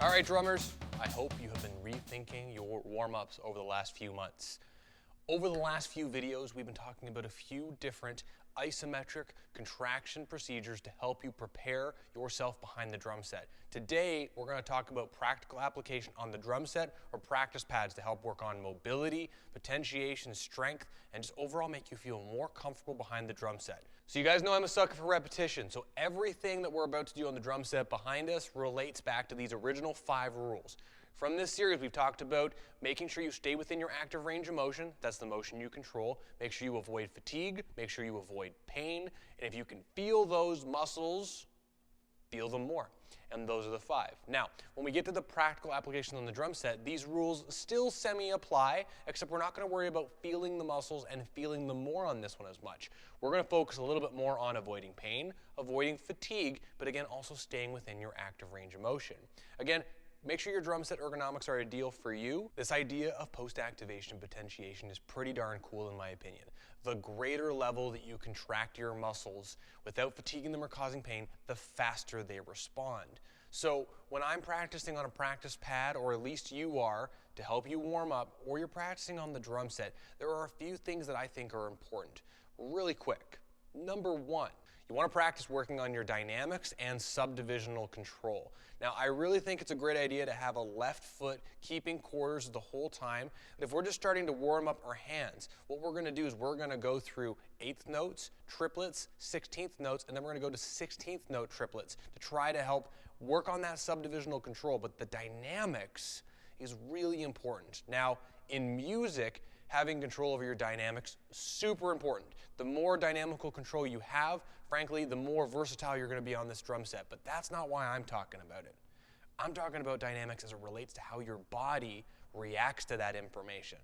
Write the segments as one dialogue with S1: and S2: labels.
S1: All right, drummers, I hope you have been rethinking your warm-ups over the last few months. Over the last few videos, we've been talking about a few different isometric contraction procedures to help you prepare yourself behind the drum set. Today, we're going to talk about practical application on the drum set or practice pads to help work on mobility, potentiation, strength, and just overall make you feel more comfortable behind the drum set. So you guys know I'm a sucker for repetition, so everything that we're about to do on the drum set behind us relates back to these original 5 rules. From this series, we've talked about making sure you stay within your active range of motion. That's the motion you control. Make sure you avoid fatigue. Make sure you avoid pain. And if you can feel those muscles, feel them more. And those are the 5. Now, when we get to the practical application on the drum set, these rules still semi-apply, except we're not going to worry about feeling the muscles and feeling them more on this one as much. We're going to focus a little bit more on avoiding pain, avoiding fatigue, but again, also staying within your active range of motion. Again, make sure your drum set ergonomics are ideal for you. This idea of post-activation potentiation is pretty darn cool in my opinion. The greater level that you contract your muscles without fatiguing them or causing pain, the faster they respond. So when I'm practicing on a practice pad, or at least you are, to help you warm up, or you're practicing on the drum set, there are a few things that I think are important. Really quick. Number 1. You want to practice working on your dynamics and subdivisional control. Now, I really think it's a great idea to have a left foot keeping quarters the whole time. But if we're just starting to warm up our hands, what we're going to do is we're going to go through 8th notes, triplets, 16th notes, and then we're going to go to 16th note triplets to try to help work on that subdivisional control. But the dynamics is really important. Now, in music, having control over your dynamics, super important. The more dynamical control you have, frankly, the more versatile you're going to be on this drum set. But that's not why I'm talking about it. I'm talking about dynamics as it relates to how your body reacts to that information.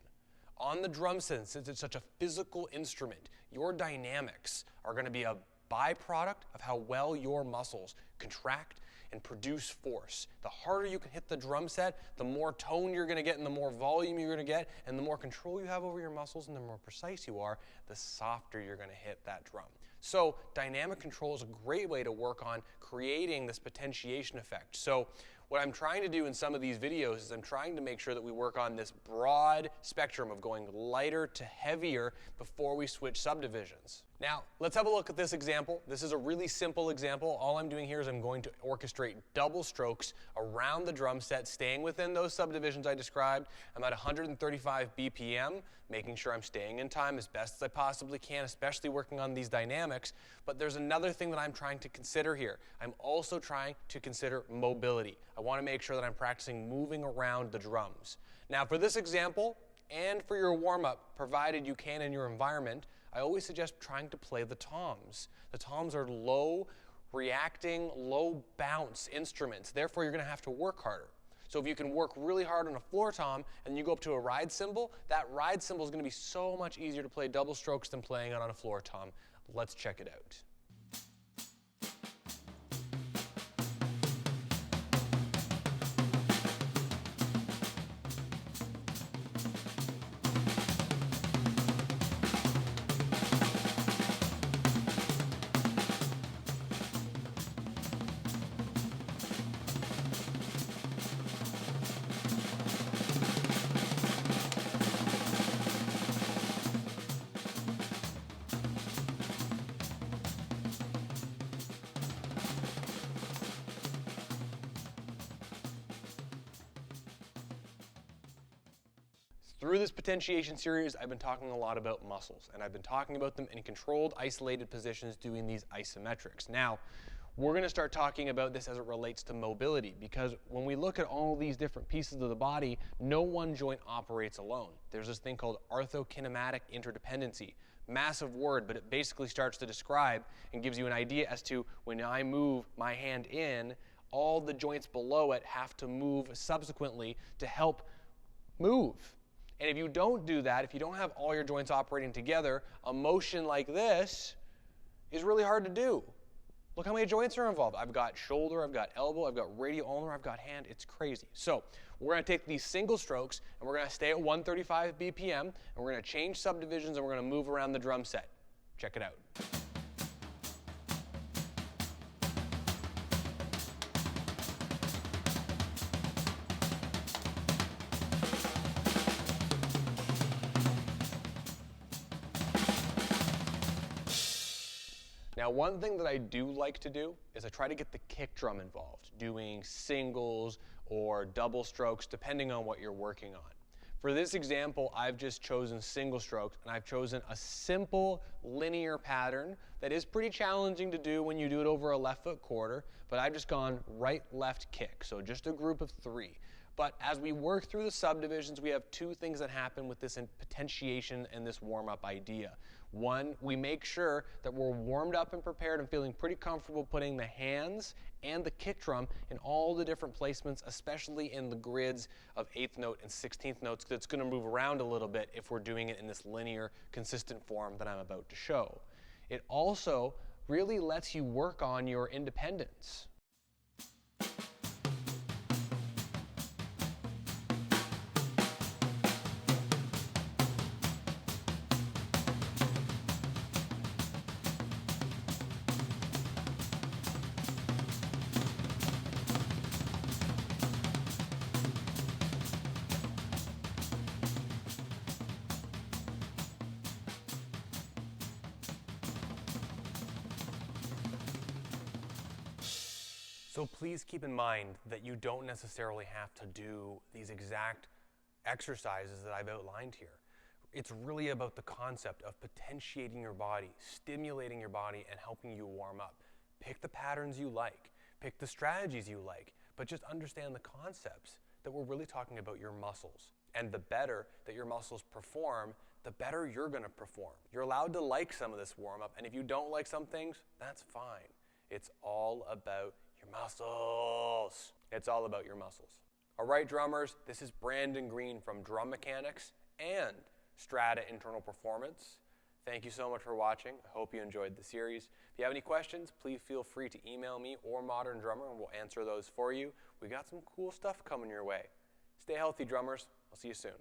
S1: On the drum set, since it's such a physical instrument, your dynamics are going to be a byproduct of how well your muscles contract and produce force. The harder you can hit the drum set, the more tone you're going to get and the more volume you're going to get, and the more control you have over your muscles and the more precise you are, the softer you're going to hit that drum. So dynamic control is a great way to work on creating this potentiation effect. So what I'm trying to do in some of these videos is I'm trying to make sure that we work on this broad spectrum of going lighter to heavier before we switch subdivisions. Now, let's have a look at this example. This is a really simple example. All I'm doing here is I'm going to orchestrate double strokes around the drum set, staying within those subdivisions I described. I'm at 135 BPM, making sure I'm staying in time as best as I possibly can, especially working on these dynamics. But there's another thing that I'm trying to consider here. I'm also trying to consider mobility. I want to make sure that I'm practicing moving around the drums. Now, for this example, and for your warm-up, provided you can in your environment, I always suggest trying to play the toms. The toms are low reacting, low bounce instruments. Therefore, you're going to have to work harder. So if you can work really hard on a floor tom and you go up to a ride cymbal, that ride cymbal is going to be so much easier to play double strokes than playing it on a floor tom. Let's check it out. Through this potentiation series, I've been talking a lot about muscles, and I've been talking about them in controlled, isolated positions doing these isometrics. Now, we're going to start talking about this as it relates to mobility, because when we look at all these different pieces of the body, no one joint operates alone. There's this thing called arthrokinematic interdependency. Massive word, but it basically starts to describe and gives you an idea as to when I move my hand in, all the joints below it have to move subsequently to help move. And if you don't do that, if you don't have all your joints operating together, a motion like this is really hard to do. Look how many joints are involved. I've got shoulder, I've got elbow, I've got radial ulnar, I've got hand. It's crazy. So we're going to take these single strokes and we're going to stay at 135 BPM and we're going to change subdivisions and we're going to move around the drum set. Check it out. Now, one thing that I do like to do is I try to get the kick drum involved, doing singles or double strokes, depending on what you're working on. For this example, I've just chosen single strokes, and I've chosen a simple linear pattern that is pretty challenging to do when you do it over a left foot quarter, but I've just gone right, left, kick, so just a group of 3. But as we work through the subdivisions, we have 2 things that happen with this potentiation and this warm-up idea. One, we make sure that we're warmed up and prepared and feeling pretty comfortable putting the hands and the kick drum in all the different placements, especially in the grids of 8th note and 16th notes, because it's going to move around a little bit if we're doing it in this linear, consistent form that I'm about to show. It also really lets you work on your independence. So please keep in mind that you don't necessarily have to do these exact exercises that I've outlined here. It's really about the concept of potentiating your body, stimulating your body, and helping you warm up. Pick the patterns you like, pick the strategies you like, but just understand the concepts that we're really talking about your muscles. And the better that your muscles perform, the better you're going to perform. You're allowed to like some of this warm-up, and if you don't like some things, that's fine. It's all about your muscles. It's all about your muscles. All right, drummers, this is Brandon Green from Drum Mechanics and Strata Internal Performance. Thank you so much for watching. I hope you enjoyed the series. If you have any questions, please feel free to email me or Modern Drummer, and we'll answer those for you. We got some cool stuff coming your way. Stay healthy, drummers. I'll see you soon.